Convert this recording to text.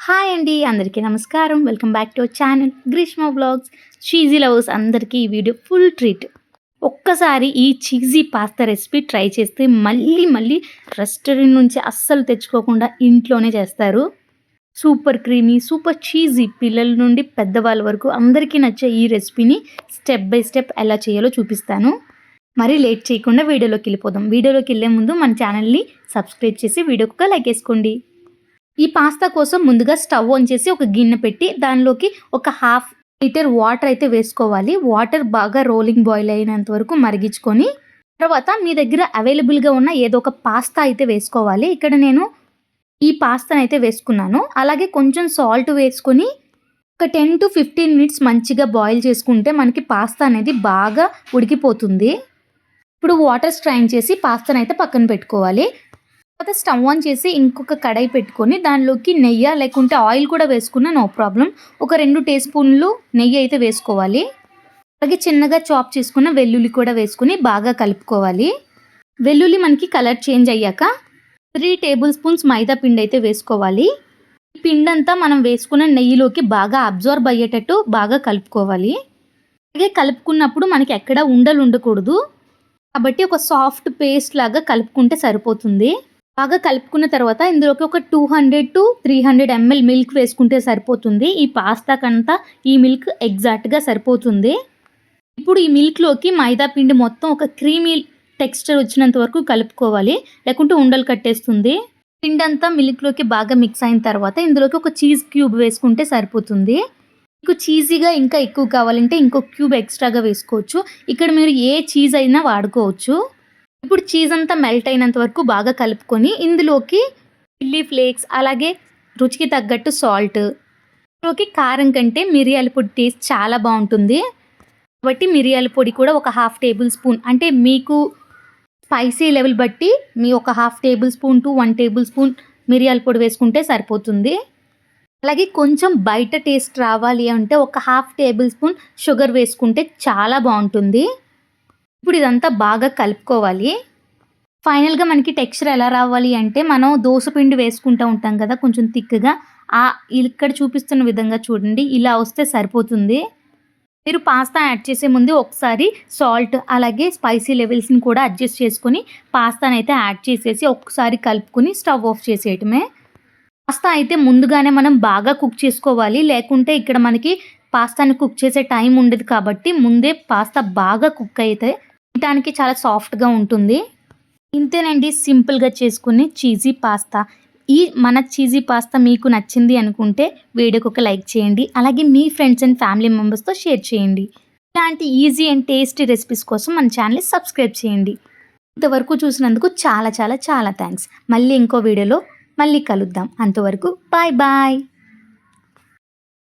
Hi అండి, అందరికీ నమస్కారం. Welcome back to our channel Greeshma vlogs. Cheesy lovers అందరికీ ఈ వీడియో ఫుల్ ట్రీట్. ఒక్కసారి ఈ చీజీ పాస్తా రెసిపీ ట్రై చేస్తే మళ్ళీ రెస్టారెంట్ నుంచి అస్సలు తెచ్చుకోకుండా ఇంట్లోనే చేస్తారు. సూపర్ క్రీమీ, సూపర్ చీజీ, పిల్లల నుండి పెద్దవాళ్ళ వరకు అందరికీ నచ్చే ఈ రెసిపీని స్టెప్ బై స్టెప్ ఎలా చేయాలో చూపిస్తాను. మరి లేట్ చేయకుండా వీడియోలోకి వెళ్ళిపోదాం. వీడియోలోకి వెళ్ళే ముందు మన ఛానల్ని సబ్స్క్రైబ్ చేసి వీడియోకి ఒక లైక్ వేసుకోండి. ఈ పాస్తా కోసం ముందుగా స్టవ్ ఆన్ చేసి ఒక గిన్నె పెట్టి దానిలోకి ఒక 1/2 లీటర్ వాటర్ అయితే వేసుకోవాలి. వాటర్ బాగా రోలింగ్ బాయిల్ అయినంత వరకు మరిగించుకొని తర్వాత మీ దగ్గర అవైలబుల్గా ఉన్న ఏదో ఒక పాస్తా అయితే వేసుకోవాలి. ఇక్కడ నేను ఈ పాస్తాను అయితే వేసుకున్నాను. అలాగే కొంచెం సాల్ట్ వేసుకొని ఒక 10 to 15 మినిట్స్ మంచిగా బాయిల్ చేసుకుంటే మనకి పాస్తా అనేది బాగా ఉడికిపోతుంది. ఇప్పుడు వాటర్ స్ట్రైన్ చేసి పాస్తాను అయితే పక్కన పెట్టుకోవాలి. తర్వాత స్టవ్ ఆన్ చేసి ఇంకొక కడాయి పెట్టుకొని దానిలోకి నెయ్యి లేకుంటే ఆయిల్ కూడా వేసుకున్నా నో ప్రాబ్లం. ఒక 2 టీ స్పూన్లు నెయ్యి అయితే వేసుకోవాలి. అలాగే చిన్నగా చాప్ చేసుకున్న వెల్లుల్లి కూడా వేసుకుని బాగా కలుపుకోవాలి. వెల్లుల్లి మనకి కలర్ చేంజ్ అయ్యాక 3 టేబుల్ స్పూన్స్ మైదా పిండి అయితే వేసుకోవాలి. ఈ పిండి అంతా మనం వేసుకున్న నెయ్యిలోకి బాగా అబ్జర్వ్ అయ్యేటట్టు బాగా కలుపుకోవాలి. అలాగే కలుపుకున్నప్పుడు మనకి ఎక్కడ ఉండలు ఉండకూడదు కాబట్టి ఒక సాఫ్ట్ పేస్ట్ లాగా కలుపుకుంటే సరిపోతుంది. బాగా కలుపుకున్న తర్వాత ఇందులోకి ఒక 200 to 300 ml మిల్క్ వేసుకుంటే సరిపోతుంది. ఈ పాస్తాకంతా ఈ మిల్క్ ఎగ్జాక్ట్గా సరిపోతుంది. ఇప్పుడు ఈ మిల్క్లోకి మైదా పిండి మొత్తం ఒక క్రీమీ టెక్స్చర్ వచ్చినంత వరకు కలుపుకోవాలి, లేకుంటే ఉండలు కట్టేస్తుంది. పిండి అంతా మిల్క్లోకి బాగా మిక్స్ అయిన తర్వాత ఇందులోకి ఒక చీజ్ క్యూబ్ వేసుకుంటే సరిపోతుంది. మీకు చీజీగా ఇంకా ఎక్కువ కావాలంటే ఇంకో క్యూబ్ ఎక్స్ట్రాగా వేసుకోవచ్చు. ఇక్కడ మీరు ఏ చీజ్ అయినా వాడుకోవచ్చు. ఇప్పుడు చీజ్ అంతా మెల్ట్ అయినంత వరకు బాగా కలుపుకొని ఇందులోకి చిల్లీ ఫ్లేక్స్ అలాగే రుచికి తగ్గట్టు సాల్ట్, ఇందులోకి కారం కంటే మిరియాల పొడి టేస్ట్ చాలా బాగుంటుంది కాబట్టి మిరియాల పొడి కూడా ఒక 1/2 టేబుల్ స్పూన్, అంటే మీకు స్పైసీ లెవెల్ బట్టి మీ ఒక 1/2 table spoon to 1 table spoon మిరియాల పొడి వేసుకుంటే సరిపోతుంది. అలాగే కొంచెం బయట టేస్ట్ రావాలి అంటే ఒక 1/2 టేబుల్ స్పూన్ షుగర్ వేసుకుంటే చాలా బాగుంటుంది. ఇప్పుడు ఇదంతా బాగా కలుపుకోవాలి. ఫైనల్గా మనకి టెక్స్చర్ ఎలా రావాలి అంటే మనం దోసపిండి వేసుకుంటూ ఉంటాం కదా కొంచెం థిక్గా, ఇక్కడ చూపిస్తున్న విధంగా చూడండి, ఇలా వస్తే సరిపోతుంది. మీరు పాస్తా యాడ్ చేసే ముందు ఒకసారి సాల్ట్ అలాగే స్పైసీ లెవెల్స్ని కూడా అడ్జస్ట్ చేసుకొని పాస్తాను అయితే యాడ్ చేసేసి ఒకసారి కలుపుకొని స్టవ్ ఆఫ్ చేసేయటమే. పాస్తా అయితే ముందుగానే మనం బాగా కుక్ చేసుకోవాలి, లేకుంటే ఇక్కడ మనకి పాస్తాని కుక్ చేసే టైం ఉండదు కాబట్టి ముందే పాస్తా బాగా కుక్ అయితే తినడానికి చాలా సాఫ్ట్గా ఉంటుంది. ఇంతేనండి, సింపుల్గా చేసుకునే చీజీ పాస్తా. ఈ మన చీజీ పాస్తా మీకు నచ్చింది అనుకుంటే వీడియోకి ఒక లైక్ చేయండి. అలాగే మీ ఫ్రెండ్స్ అండ్ ఫ్యామిలీ మెంబర్స్తో షేర్ చేయండి. ఇలాంటి ఈజీ అండ్ టేస్టీ రెసిపీస్ కోసం మన ఛానల్ని సబ్స్క్రైబ్ చేయండి. ఇంతవరకు చూసినందుకు చాలా థ్యాంక్స్. మళ్ళీ ఇంకో వీడియోలో మళ్ళీ కలుద్దాం. అంతవరకు బాయ్.